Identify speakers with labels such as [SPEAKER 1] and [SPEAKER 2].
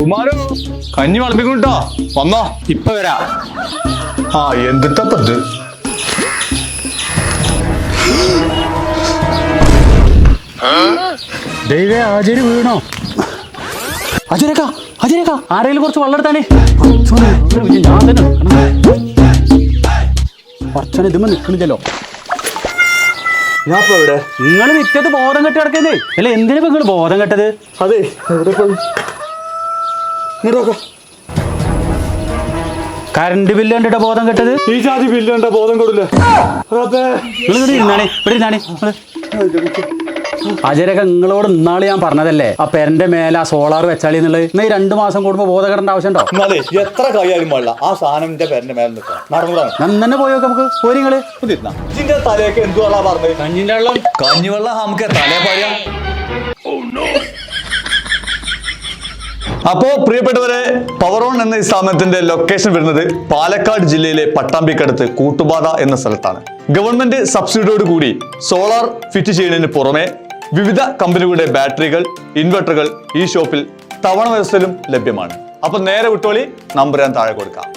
[SPEAKER 1] കുമാരോ കഞ്ഞി വളപ്പിക്കട്ടോ വന്നോ.
[SPEAKER 2] ഇപ്പൊ വരാ.
[SPEAKER 1] ആ എന്തിട്ടപ്പത്
[SPEAKER 2] ദൈവേ ആചാര്യ വീണോ? അജരക്ക അജരക്ക ആരെങ്കിലും കുറച്ച് വെള്ളം എടുത്താനേ. ഞാൻ തന്നെ കുറച്ചനെ ഇതുമ്പോ നിക്കണില്ലല്ലോ.
[SPEAKER 1] ഞാൻ എവിടെ
[SPEAKER 2] നിങ്ങൾ നിറ്റത്ത് ബോധം കെട്ടി കിടക്കുന്നേ അല്ല. എന്തിനാ നിങ്ങൾ ബോധം കെട്ടത്?
[SPEAKER 1] അതെ എവിടെ ഇങ്ങോട്ട്
[SPEAKER 2] കറണ്ട് ബില്ല് കണ്ടിട്ടാ ബോധം കെട്ടത്?
[SPEAKER 1] ഈ ജാതി ബില്ല് കണ്ട ബോധം കൊടുല്ലേ.
[SPEAKER 2] നിങ്ങൾ ഇവിടെ ഇരുന്നാണേ ഇവിടെ ഇരുന്നാണേ. അജരൊക്കെ നിങ്ങളോട് ഇന്നാള് ഞാൻ പറഞ്ഞതല്ലേ ആ പെരന്റെ മേലെ ആ സോളാർ വെച്ചാളി എന്നുള്ളത്. ഇന്ന് ഈ 2 മാസം കൂടുമ്പോ ബോധം കെടേണ്ട ആവശ്യമുണ്ടോ?
[SPEAKER 1] എന്നാലേ എത്ര കൈയാലും പാടില്ല ആ സാധനം എന്റെ പേരന്റെ മേലെ നിൽക്കണം. നടന്നതാണ്
[SPEAKER 2] ഞാൻ തന്നെ പോയോക്കെ നമുക്ക് പോരി. നിങ്ങള്
[SPEAKER 1] ഇതിന്റെ തലയൊക്കെ എന്ത് വെള്ളം പറഞ്ഞത്?
[SPEAKER 2] കഞ്ഞിന്റെ വെള്ളം.
[SPEAKER 1] കഞ്ഞിവെള്ളം നമുക്ക് തലേ പറയാ. അപ്പോ പ്രിയപ്പെട്ടവരെ, പവർ ഓൺ എന്ന ഈ സ്ഥാപനത്തിന്റെ ലൊക്കേഷൻ വരുന്നത് പാലക്കാട് ജില്ലയിലെ പട്ടാമ്പിക്കടുത്ത് കൂട്ടുപാത എന്ന സ്ഥലത്താണ്. ഗവൺമെന്റ് സബ്സിഡിയോട് കൂടി സോളാർ ഫിറ്റ് ചെയ്യുന്നതിന് പുറമെ വിവിധ കമ്പനികളുടെ ബാറ്ററികൾ, ഇൻവെർട്ടറുകൾ ഈ ഷോപ്പിൽ തവണ വ്യവസ്ഥയിലും ലഭ്യമാണ്. അപ്പൊ നേരെ വിട്ടോളി, നമ്പർ ഞാൻ താഴെ കൊടുക്കാം.